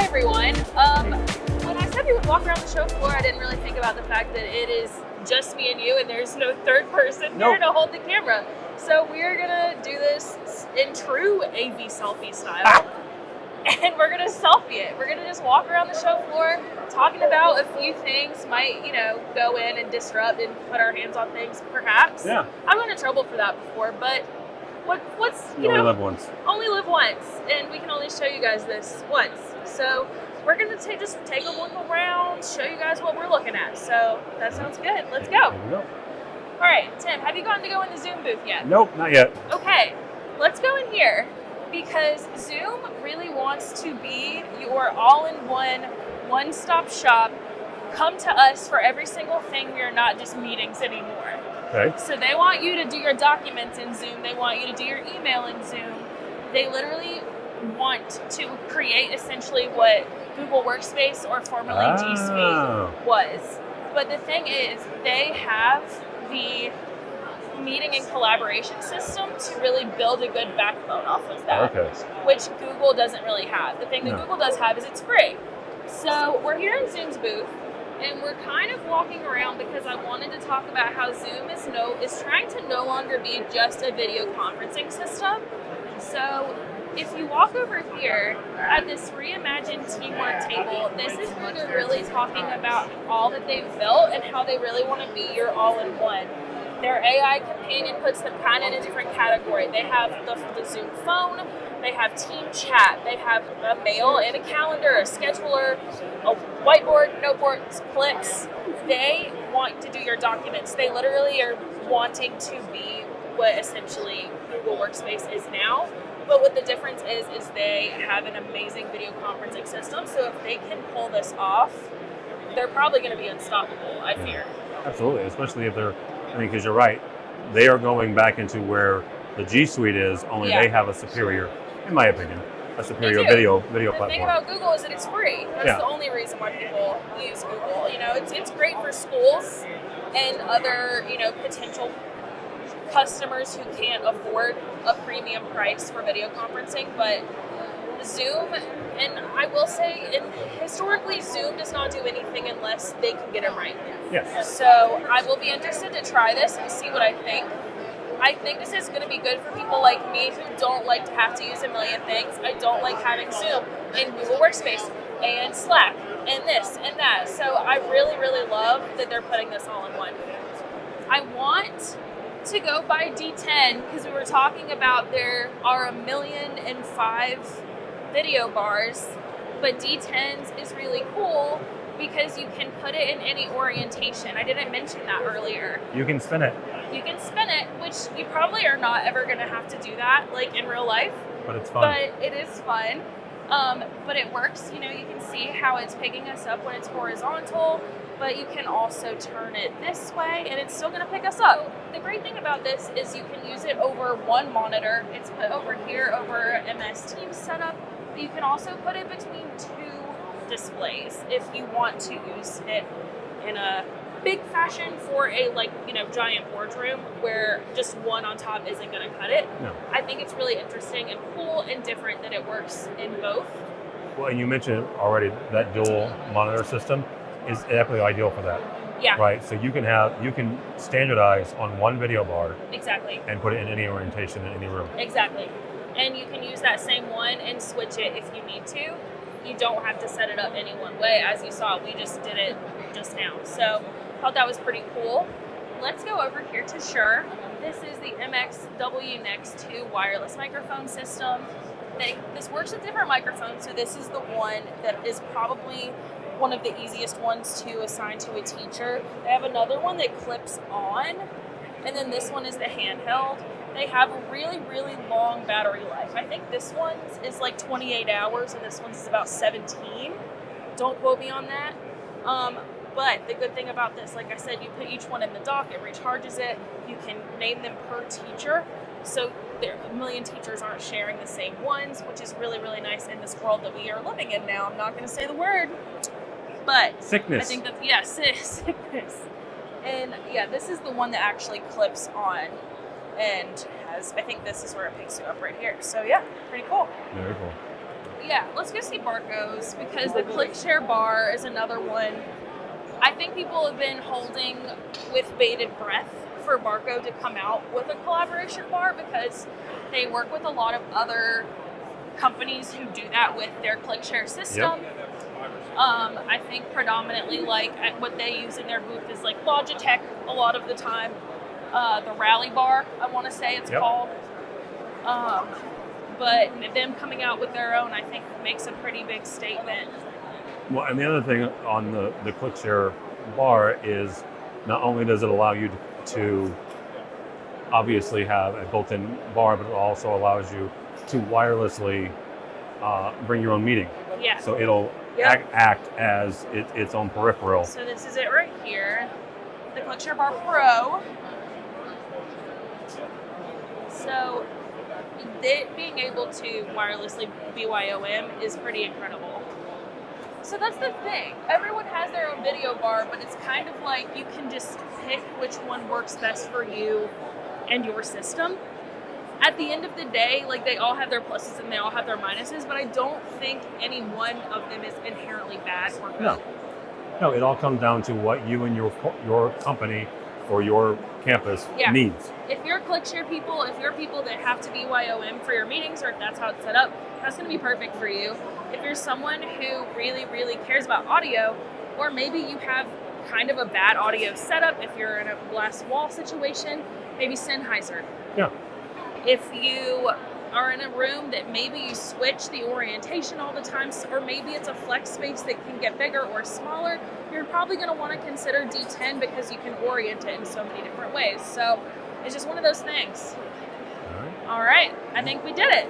everyone. When I said we would walk around the show floor, I didn't really think about the fact that it is just me and you, and there's no third person here to hold the camera. So we're gonna do this in true AV selfie style, and we're gonna selfie it. We're gonna just walk around the show floor, talking about a few things. Might go in and disrupt and put our hands on things, perhaps. Yeah. I've gotten in trouble for that before, but what's you only live once. Only live once, and we can only show you guys this once. So we're gonna just take a look around, show you guys what we're looking at. So that sounds good. Let's go. Here we go. All right, Tim, have you gotten to go in the Zoom booth yet? Nope, not yet. Okay, let's go in here because Zoom really wants to be your all-in-one, one-stop shop. Come to us for every single thing. We are not just meetings anymore. Okay. So they want you to do your documents in Zoom. They want you to do your email in Zoom. They literally want to create essentially what Google Workspace or formerly G Suite was. But the thing is, they have the meeting and collaboration system to really build a good backbone off of that, which Google doesn't really have. The thing that Google does have is it's free. So we're here in Zoom's booth, and we're kind of walking around because I wanted to talk about how Zoom is trying to no longer be just a video conferencing system. So if you walk over here at this reimagined teamwork table, this is where they're really talking about all that they've built and how they really want to be your all-in-one. Their AI companion puts them kind of in a different category. They have the Zoom phone, they have team chat, they have a mail and a calendar, a scheduler, a whiteboard, notebooks, clicks. They want to do your documents. They literally are wanting to be what essentially Google Workspace is now. But what the difference is they have an amazing video conferencing system. So if they can pull this off, they're probably going to be unstoppable, I fear. Absolutely, especially if they're, because you're right, they are going back into where the G Suite is, only they have a superior, in my opinion, a superior video platform. The thing about Google is that it's free. That's the only reason why people use Google. It's great for schools and other, potential customers who can't afford a premium price for video conferencing, but Zoom, and I will say, historically, Zoom does not do anything unless they can get it right. Yes. So I will be interested to try this and see what I think. I think this is going to be good for people like me who don't like to have to use a million things. I don't like having Zoom and Google Workspace and Slack and this and that. So I really, really love that they're putting this all in one. I want to go by D10 because we were talking about there are 1,000,005 video bars, but D10s is really cool because you can put it in any orientation. I didn't mention that earlier. You can spin it. You can spin it, which you probably are not ever going to have to do that like in real life. But it's fun. But it is fun. But it works. You can see how it's picking us up when it's horizontal, but you can also turn it this way and it's still going to pick us up. The great thing about this is you can use it over one monitor. It's put over here over MS Teams setup, but you can also put it between two displays if you want to use it in a big fashion for a giant boardroom where just one on top isn't going to cut it. No. I think it's really interesting and cool and different that it works in both. Well, and you mentioned already that dual monitor system is definitely ideal for that. Yeah. Right. So you can standardize on one video bar. Exactly. And put it in any orientation in any room. Exactly. And you can use that same one and switch it if you need to. You don't have to set it up any one way. As you saw, we just did it just now. So I thought that was pretty cool. Let's go over here to Shure. This is the MXW Next 2 wireless microphone system. This works with different microphones, so this is the one that is probably one of the easiest ones to assign to a teacher. They have another one that clips on, and then this one is the handheld. They have a really, really long battery life. I think this one is like 28 hours, and this one's about 17. Don't quote me on that. But the good thing about this, like I said, you put each one in the dock, it recharges it. You can name them per teacher. So a million teachers aren't sharing the same ones, which is really, really nice in this world that we are living in now. I'm not going to say the word, but sickness. I think that's, sickness. And this is the one that actually clips on and has, I think this is where it picks you up right here. So pretty cool. Very cool. Yeah, let's go see Barco's, because the ClickShare Bar is another one. I think people have been holding with bated breath for Barco to come out with a collaboration bar, because they work with a lot of other companies who do that with their ClickShare system. Yep. I think predominantly like what they use in their booth is like Logitech a lot of the time. The Rally Bar, I want to say it's called. But them coming out with their own, I think, makes a pretty big statement. Well, and the other thing on the ClickShare Bar is not only does it allow you to obviously have a built-in bar, but it also allows you to wirelessly bring your own meeting. Yeah. So it'll act as its own peripheral. So this is it right here, the ClickShare Bar Pro. So being able to wirelessly BYOM is pretty incredible. So that's the thing. Everyone has their own video bar, but it's kind of like you can just pick which one works best for you and your system. At the end of the day, like, they all have their pluses and they all have their minuses, but I don't think any one of them is inherently bad or good. No, it all comes down to what you and your company or your campus needs. If you're ClickShare people, if you're people that have to BYOM for your meetings, or if that's how it's set up, that's going to be perfect for you. If you're someone who really, really cares about audio, or maybe you have kind of a bad audio setup, if you're in a glass wall situation, maybe Sennheiser. Yeah. If you are in a room that maybe you switch the orientation all the time, or maybe it's a flex space that can get bigger or smaller, you're probably going to want to consider D10, because you can orient it in so many different ways. So it's just one of those things. All right. I think we did it.